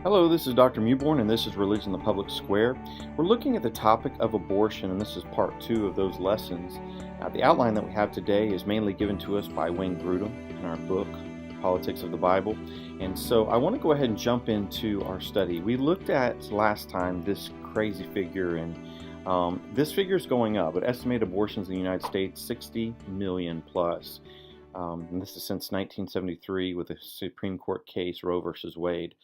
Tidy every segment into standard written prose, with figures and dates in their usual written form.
Hello, this is Dr. Mewborn, and this is Religion in the Public Square. We're looking at the topic of abortion, and this is part two of those lessons. The outline that we have today is mainly given to us by Wayne Grudem in our book, Politics of the Bible. And so I want to go ahead and jump into our study. We looked at last time this crazy figure, and this figure is going up. But estimated abortions in the United States, 60 million plus. And this is since 1973 with the Supreme Court case, Roe versus Wade.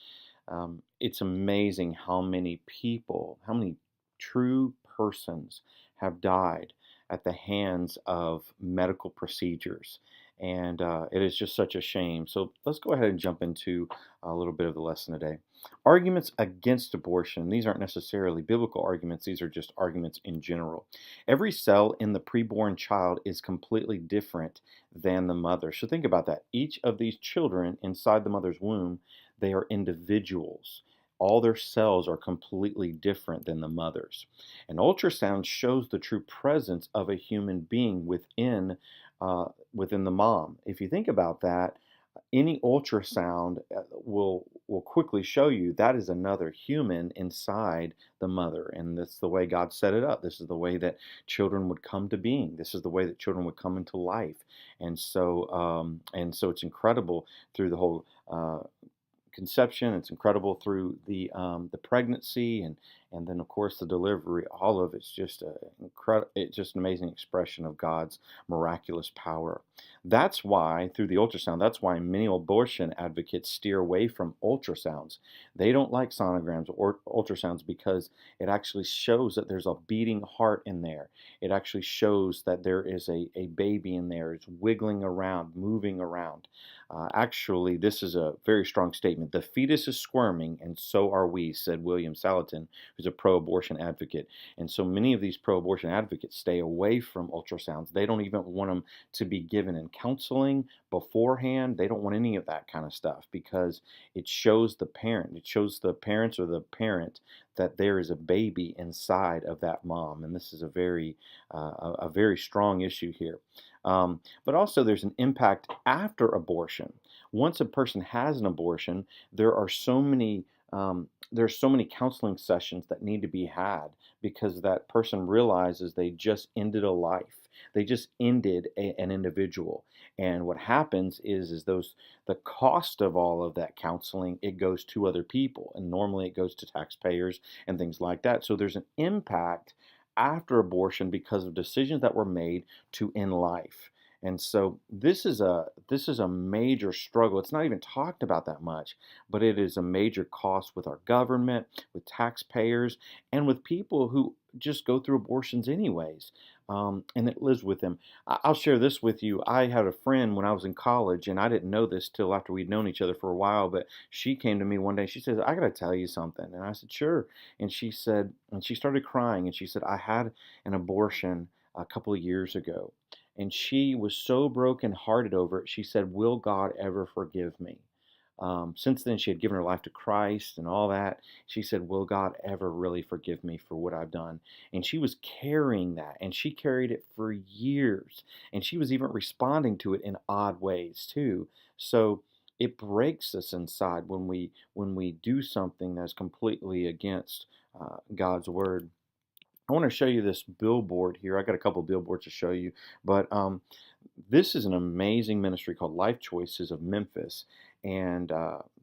It's amazing how many people, how many true persons have died at the hands of medical procedures. And it is just such a shame. So let's go ahead and jump into a little bit of the lesson today. Arguments against abortion. These aren't necessarily biblical arguments. These are just arguments in general. Every cell in the preborn child is completely different than the mother. So think about that. Each of these children inside the mother's womb, they are individuals. All their cells are completely different than the mother's. An ultrasound shows the true presence of a human being within the mom. If you think about that, any ultrasound will quickly show you that is another human inside the mother, and that's the way God set it up. This is the way that children would come to being. This is the way that children would come into life, and so it's incredible through the whole conception. It's incredible through the pregnancy and then of course the delivery. All of it's just it's just an amazing expression of God's miraculous power. That's why through the ultrasound, that's why many abortion advocates steer away from ultrasounds. They don't like sonograms or ultrasounds because it actually shows that there's a beating heart in there. It actually shows that there is a baby in there. It's wiggling around, moving around. Actually, this is a very strong statement. The fetus is squirming, and so are we, said William Salatin, who's a pro-abortion advocate. And so many of these pro-abortion advocates stay away from ultrasounds. They don't even want them to be given in counseling beforehand. They don't want any of that kind of stuff because it shows the parent. It shows the parents or the parent that there is a baby inside of that mom. And this is a very strong issue here. But also there's an impact after abortion. Once a person has an abortion, there's so many counseling sessions that need to be had because that person realizes they just ended a life. They just ended an individual. And what happens is the cost of all of that counseling, it goes to other people. And normally it goes to taxpayers and things like that. So there's an impact after abortion because of decisions that were made to end life. And so this is a major struggle. It's not even talked about that much, but it is a major cost with our government, with taxpayers, and with people who just go through abortions anyways. And it lives with them. I'll share this with you. I had a friend when I was in college, and I didn't know this till after we'd known each other for a while, but she came to me one day. She says, I got to tell you something. And I said, sure. And she said, and she started crying, and she said, I had an abortion a couple of years ago. And she was so brokenhearted over it. She said, will God ever forgive me? Since then, she had given her life to Christ and all that. She said, will God ever really forgive me for what I've done? And she was carrying that, and she carried it for years. And she was even responding to it in odd ways, too. So it breaks us inside when we do something that's completely against God's word. I want to show you this billboard here. I got a couple of billboards to show you, but this is an amazing ministry called Life Choices of Memphis, and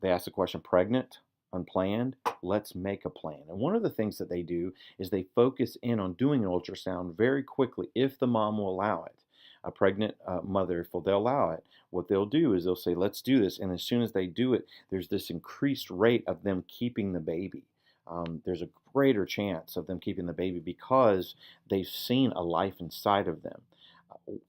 they ask the question: pregnant, unplanned, let's make a plan. And one of the things that they do is they focus in on doing an ultrasound very quickly if the mom will allow it. A pregnant mother, if they'll allow it, what they'll do is they'll say, let's do this, and as soon as they do it, there's this increased rate of them keeping the baby. There's a greater chance of them keeping the baby because they've seen a life inside of them.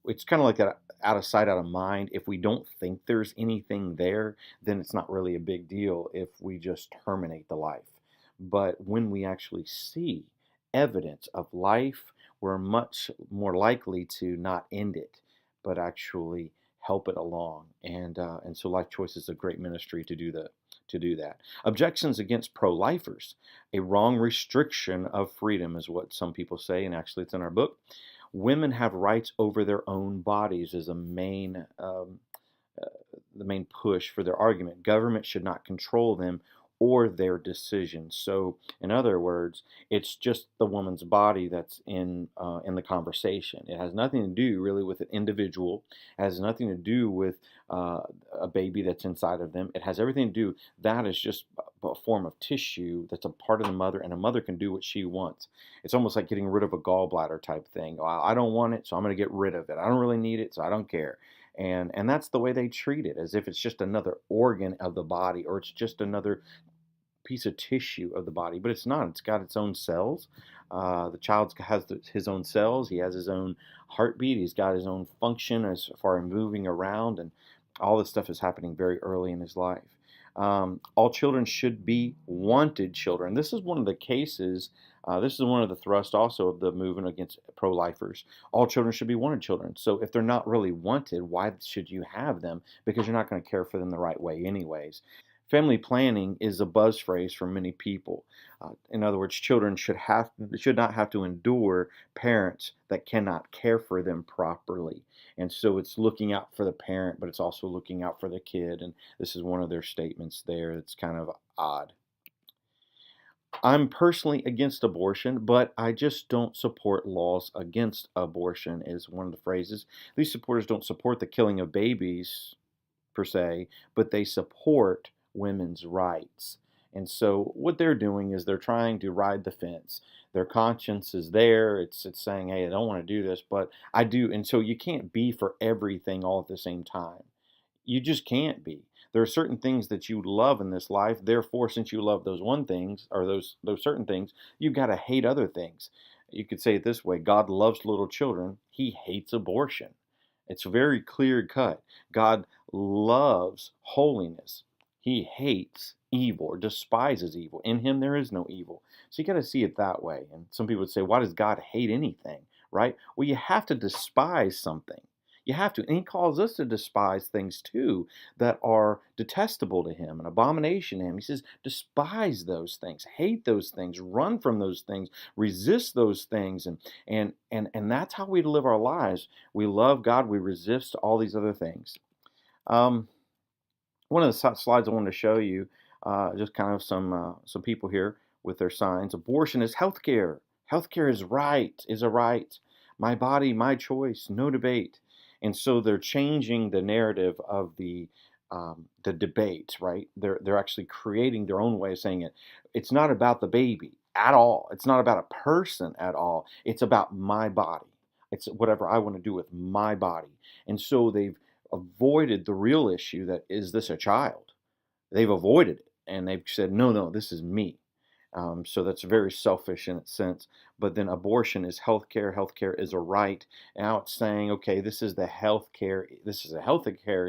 It's kind of like that out of sight, out of mind. If we don't think there's anything there, then it's not really a big deal if we just terminate the life. But when we actually see evidence of life, we're much more likely to not end it, but actually help it along. And so Life Choice is a great ministry to do that. Objections against ProLifers. A wrong restriction of freedom is what some people say, and actually it's in our book. Women have rights over their own bodies is the main push for their argument. Government should not control them or their decisions. So, in other words, it's just the woman's body that's in the conversation. It has nothing to do really with an individual. It has nothing to do with uh, a baby that's inside of them. It has everything to do. That is just a form of tissue that's a part of the mother, and a mother can do what she wants. It's almost like getting rid of a gallbladder type thing. Well, I don't want it, so I'm going to get rid of it. I don't really need it, so I don't care. And that's the way they treat it, as if it's just another organ of the body, or it's just another piece of tissue of the body, but it's not. It's got its own cells. The child has his own cells. He has his own heartbeat. He's got his own function as far as moving around, and all this stuff is happening very early in his life. All children should be wanted children. This is one of the cases. This is one of the thrust also of the movement against pro-lifers. All children should be wanted children. So if they're not really wanted, why should you have them? Because you're not going to care for them the right way anyways. Family planning is a buzz phrase for many people. In other words, children should not have to endure parents that cannot care for them properly. And so it's looking out for the parent, but it's also looking out for the kid. And this is one of their statements there. It's kind of odd. I'm personally against abortion, but I just don't support laws against abortion, is one of the phrases. These supporters don't support the killing of babies per se, but they support women's rights. And so what they're doing is they're trying to ride the fence. Their conscience is there. It's saying, hey, I don't want to do this, but I do. And so you can't be for everything all at the same time. You just can't be. There are certain things that you love in this life. Therefore, since you love those one things or those certain things, you've got to hate other things. You could say it this way: God loves little children. He hates abortion. It's very clear cut. God loves holiness. He hates evil or despises evil. In him there is no evil. So you got to see it that way. And some people would say, why does God hate anything? Right? Well, you have to despise something. You have to. And he calls us to despise things too that are detestable to him, an abomination to him. He says, despise those things, hate those things, run from those things, resist those things. And that's how we live our lives. We love God, we resist all these other things. One of the slides I wanted to show you, just kind of some people here with their signs. Abortion is healthcare. Healthcare is right, is a right. My body, my choice, no debate. And so they're changing the narrative of the debate, right? They're actually creating their own way of saying it. It's not about the baby at all. It's not about a person at all. It's about my body. It's whatever I want to do with my body. And so they've avoided the real issue, that is this a child? They've avoided it, and they've said, no, this is me. So that's very selfish in its sense. But then abortion is healthcare. Healthcare is a right. Now it's saying, okay, this is a healthcare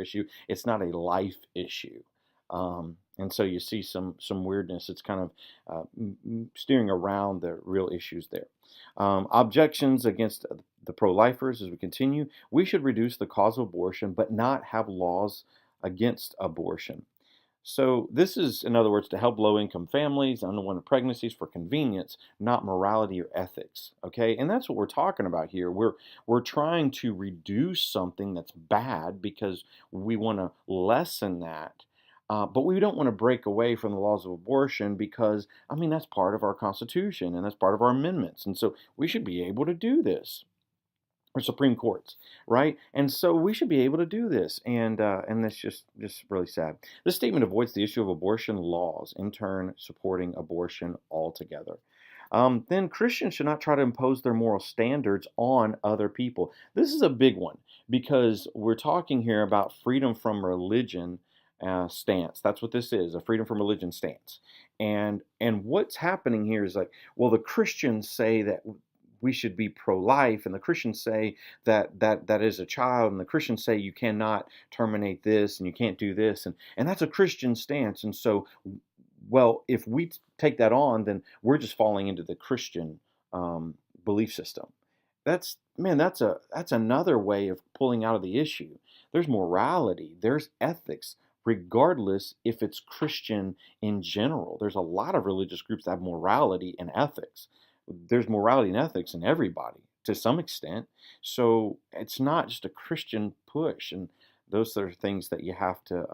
issue. It's not a life issue. And so you see some weirdness. It's kind of steering around the real issues there. Objections against the pro-lifers as we continue. We should reduce the cause of abortion, but not have laws against abortion. So this is, in other words, to help low-income families, unwanted pregnancies for convenience, not morality or ethics. Okay, and that's what we're talking about here. We're trying to reduce something that's bad because we want to lessen that. But we don't want to break away from the laws of abortion because, I mean, that's part of our Constitution and that's part of our amendments. And so we should be able to do this. Or Supreme Courts, right? And so we should be able to do this, and that's just really sad. This statement avoids the issue of abortion laws, in turn supporting abortion altogether. Then Christians should not try to impose their moral standards on other people. This is a big one because we're talking here about freedom from religion stance. That's what this is, a freedom from religion stance. And what's happening here is like, well, the Christians say that we should be pro-life, and the Christians say that is a child, and the Christians say you cannot terminate this and you can't do this, and that's a Christian stance. And so, well, if we take that on, then we're just falling into the Christian belief system. That's another way of pulling out of the issue. There's morality, there's ethics, regardless if it's Christian in general. There's a lot of religious groups that have morality and ethics. There's morality and ethics in everybody to some extent. So it's not just a Christian push. And those are things that you have to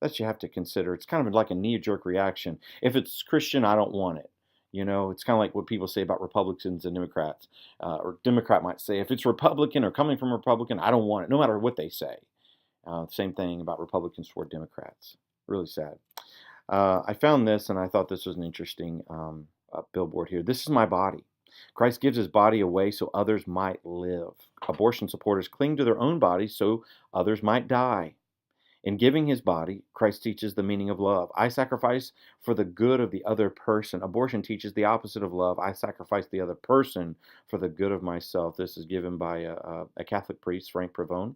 that you have to consider. It's kind of like a knee-jerk reaction. If it's Christian, I don't want it. It's kind of like what people say about Republicans and Democrats. Or Democrat might say, if it's Republican or coming from a Republican, I don't want it, no matter what they say. Same thing about Republicans toward Democrats. Really sad. I found this, and I thought this was an interesting billboard here. This is my body. Christ gives his body away so others might live. Abortion supporters cling to their own bodies so others might die. In giving his body, Christ teaches the meaning of love. I sacrifice for the good of the other person. Abortion teaches the opposite of love. I sacrifice the other person for the good of myself. This is given by a Catholic priest, Frank Pavone,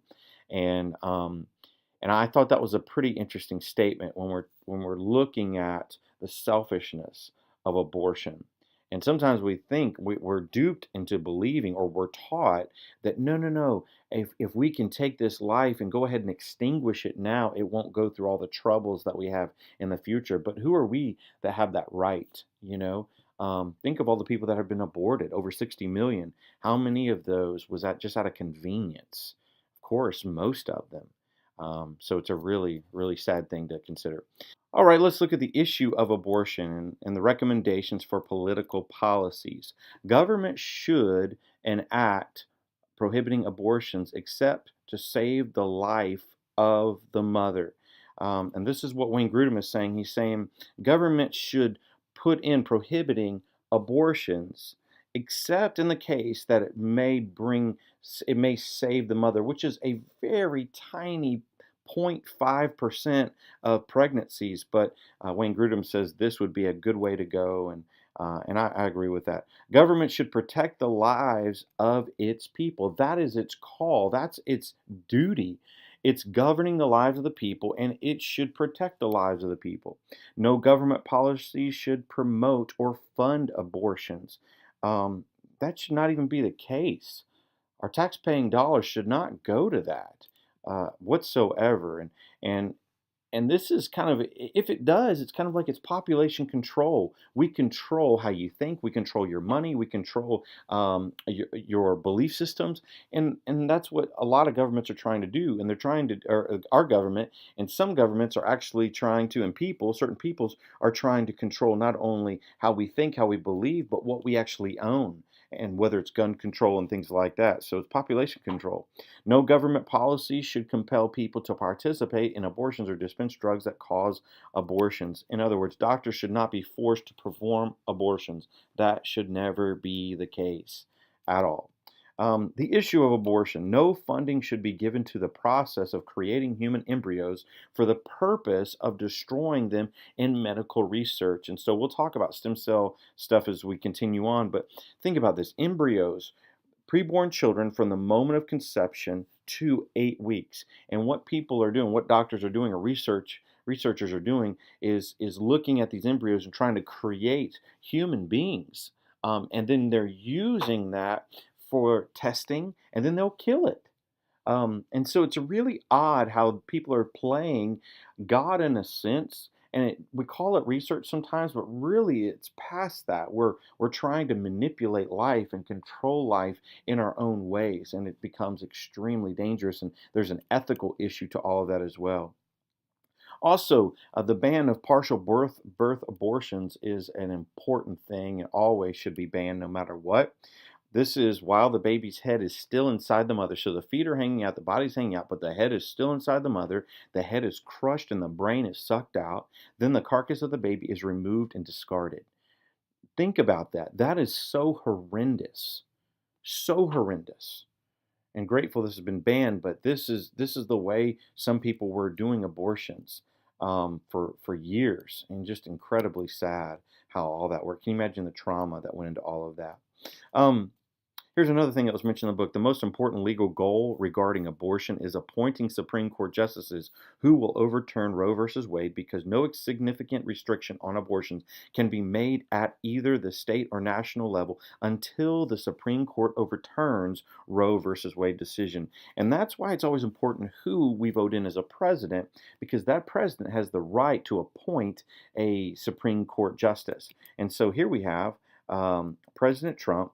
and I thought that was a pretty interesting statement when we're looking at the selfishness of abortion. And sometimes we think we're duped into believing, or we're taught that no, no, no, if we can take this life and go ahead and extinguish it now, it won't go through all the troubles that we have in the future. But who are we that have that right? Think of all the people that have been aborted, over 60 million. How many of those was that just out of convenience? Of course, most of them. So it's a really, really sad thing to consider. All right, let's look at the issue of abortion and the recommendations for political policies. Government should enact prohibiting abortions except to save the life of the mother. And this is what Wayne Grudem is saying. He's saying government should put in prohibiting abortions except in the case that it may save the mother, which is a very tiny 0.5% of pregnancies. But Wayne Grudem says this would be a good way to go, and I agree with that. Government should protect the lives of its people. That is its call. That's its duty. It's governing the lives of the people, and it should protect the lives of the people. No government policy should promote or fund abortions. That should not even be the case. Our tax-paying dollars should not go to that whatsoever. And this is kind of, if it does, it's kind of like it's population control. We control how you think, we control your money, we control your belief systems, and that's what a lot of governments are trying to do. And they're trying to, or our government, and some governments are actually trying to, and certain peoples are trying to control not only how we think, how we believe, but what we actually own, and whether it's gun control and things like that. So it's population control. No government policy should compel people to participate in abortions or dispense drugs that cause abortions. In other words, doctors should not be forced to perform abortions. That should never be the case at all. The issue of abortion. No funding should be given to the process of creating human embryos for the purpose of destroying them in medical research. And so we'll talk about stem cell stuff as we continue on, but think about this. Embryos, preborn children from the moment of conception to 8 weeks. And what people are doing, what doctors are doing, or researchers are doing, is looking at these embryos and trying to create human beings. And then they're using that for testing, and then they'll kill it. And so it's really odd how people are playing God in a sense, and we call it research sometimes, but really it's past that. We're trying to manipulate life and control life in our own ways, and it becomes extremely dangerous. And there's an ethical issue to all of that as well. Also, the ban of partial birth abortions is an important thing and always should be banned no matter what. This is while the baby's head is still inside the mother. So the feet are hanging out, the body's hanging out, but the head is still inside the mother. The head is crushed and the brain is sucked out. Then the carcass of the baby is removed and discarded. Think about that. That is so horrendous. So horrendous. And grateful this has been banned, but this is the way some people were doing abortions for years, and just incredibly sad how all that worked. Can you imagine the trauma that went into all of that? Here's another thing that was mentioned in the book. The most important legal goal regarding abortion is appointing Supreme Court justices who will overturn Roe versus Wade, because no significant restriction on abortions can be made at either the state or national level until the Supreme Court overturns Roe versus Wade decision. And that's why it's always important who we vote in as a president, because that president has the right to appoint a Supreme Court justice. And so here we have President Trump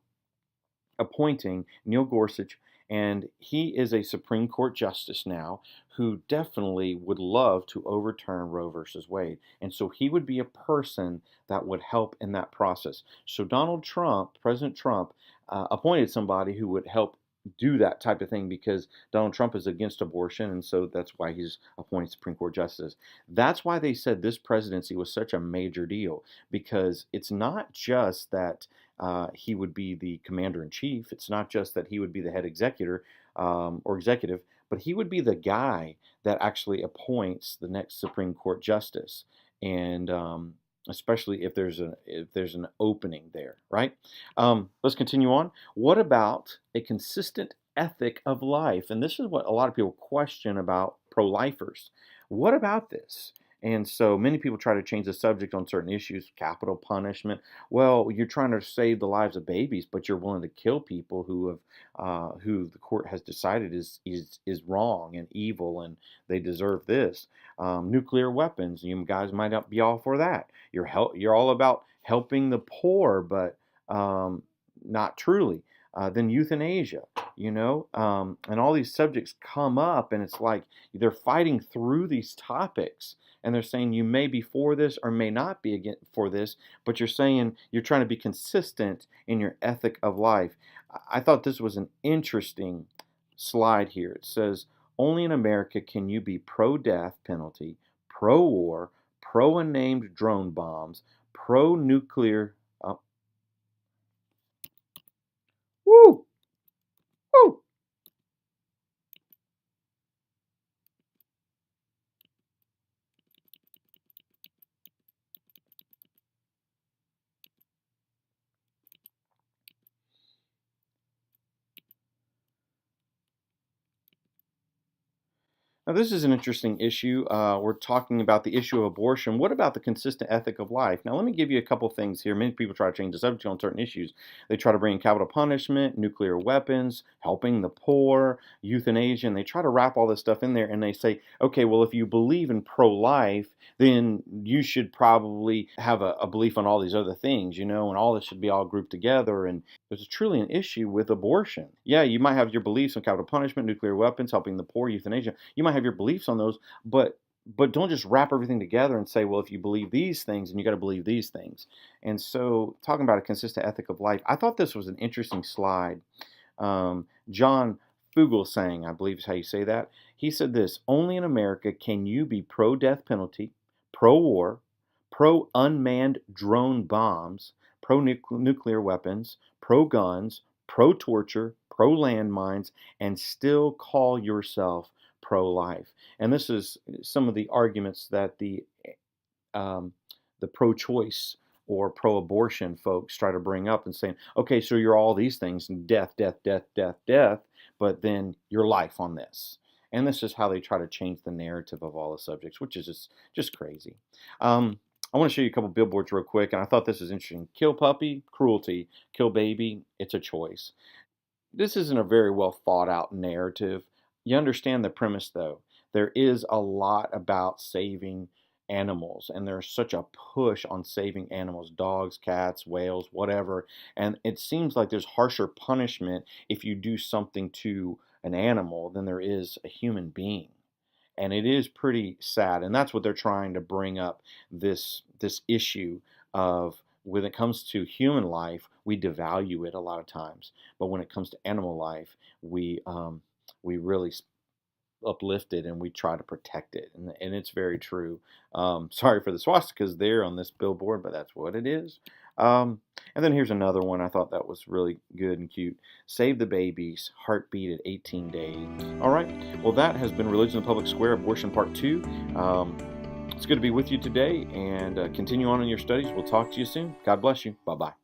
appointing Neil Gorsuch And he is a Supreme Court justice now who definitely would love to overturn Roe versus Wade. And so he would be a person that would help in that process. So Donald Trump, President Trump, appointed somebody who would help do that type of thing because Donald Trump is against abortion, and so that's why he's appointed Supreme Court justice. That's why they said this presidency was such a major deal, because it's not just that he would be the commander in chief. It's not just that he would be the head executor or executive, but he would be the guy that actually appoints the next Supreme Court justice, and especially if there's an opening there, right? Let's continue on. What about a consistent ethic of life? And this is what a lot of people question about pro-lifers. What about this? And so many people try to change the subject on certain issues, capital punishment. Well, you're trying to save the lives of babies, but you're willing to kill people who the court has decided is wrong and evil, and they deserve this. Nuclear weapons, you guys might not be all for that. You're all about helping the poor, but not truly. Then euthanasia, and all these subjects come up, and it's like they're fighting through these topics, and they're saying you may be for this or may not be for this, but you're saying you're trying to be consistent in your ethic of life. I thought this was an interesting slide here. It says, only in America can you be pro-death penalty, pro-war, pro-unnamed drone bombs, pro-nuclear. Woo! Woo! Now, this is an interesting issue. We're talking about the issue of abortion. What about the consistent ethic of life? Now, let me give you a couple things here. Many people try to change the subject on certain issues. They try to bring in capital punishment, nuclear weapons, helping the poor, euthanasia, and they try to wrap all this stuff in there, and they say, okay, well, if you believe in pro-life, then you should probably have a belief on all these other things, and all this should be all grouped together. And there's truly an issue with abortion. Yeah, you might have your beliefs on capital punishment, nuclear weapons, helping the poor, euthanasia. You might have your beliefs on those, but don't just wrap everything together and say, well, if you believe these things, then you got to believe these things. And so, talking about a consistent ethic of life, I thought this was an interesting slide. John Fugelsang, I believe is how you say that. He said this: only in America can you be pro-death penalty, pro-war, pro-unmanned drone bombs, pro-nuclear weapons, pro-guns, pro-torture, pro-landmines, and still call yourself pro-life. And this is some of the arguments that the pro-choice or pro-abortion folks try to bring up and saying, okay, so you're all these things, death, death, death, death, death, but then your life on this. And this is how they try to change the narrative of all the subjects, which is just crazy. I want to show you a couple billboards real quick, and I thought this was interesting. Kill puppy, cruelty. Kill baby, it's a choice. This isn't a very well thought out narrative. You understand the premise, though. There is a lot about saving animals, and there's such a push on saving animals, dogs, cats, whales, whatever. And it seems like there's harsher punishment if you do something to an animal than there is a human being. And it is pretty sad, and that's what they're trying to bring up, this issue of when it comes to human life, we devalue it a lot of times, but when it comes to animal life, we really uplift it and we try to protect it, and it's very true. Sorry for the swastikas there on this billboard, but that's what it is. And then here's another one I thought that was really good and cute. Save the babies, heartbeat at 18 days. All right, well, that has been Religion in the Public Square, Abortion Part 2. It's good to be with you today, and continue on in your studies. We'll talk to you soon. God bless you. Bye-bye.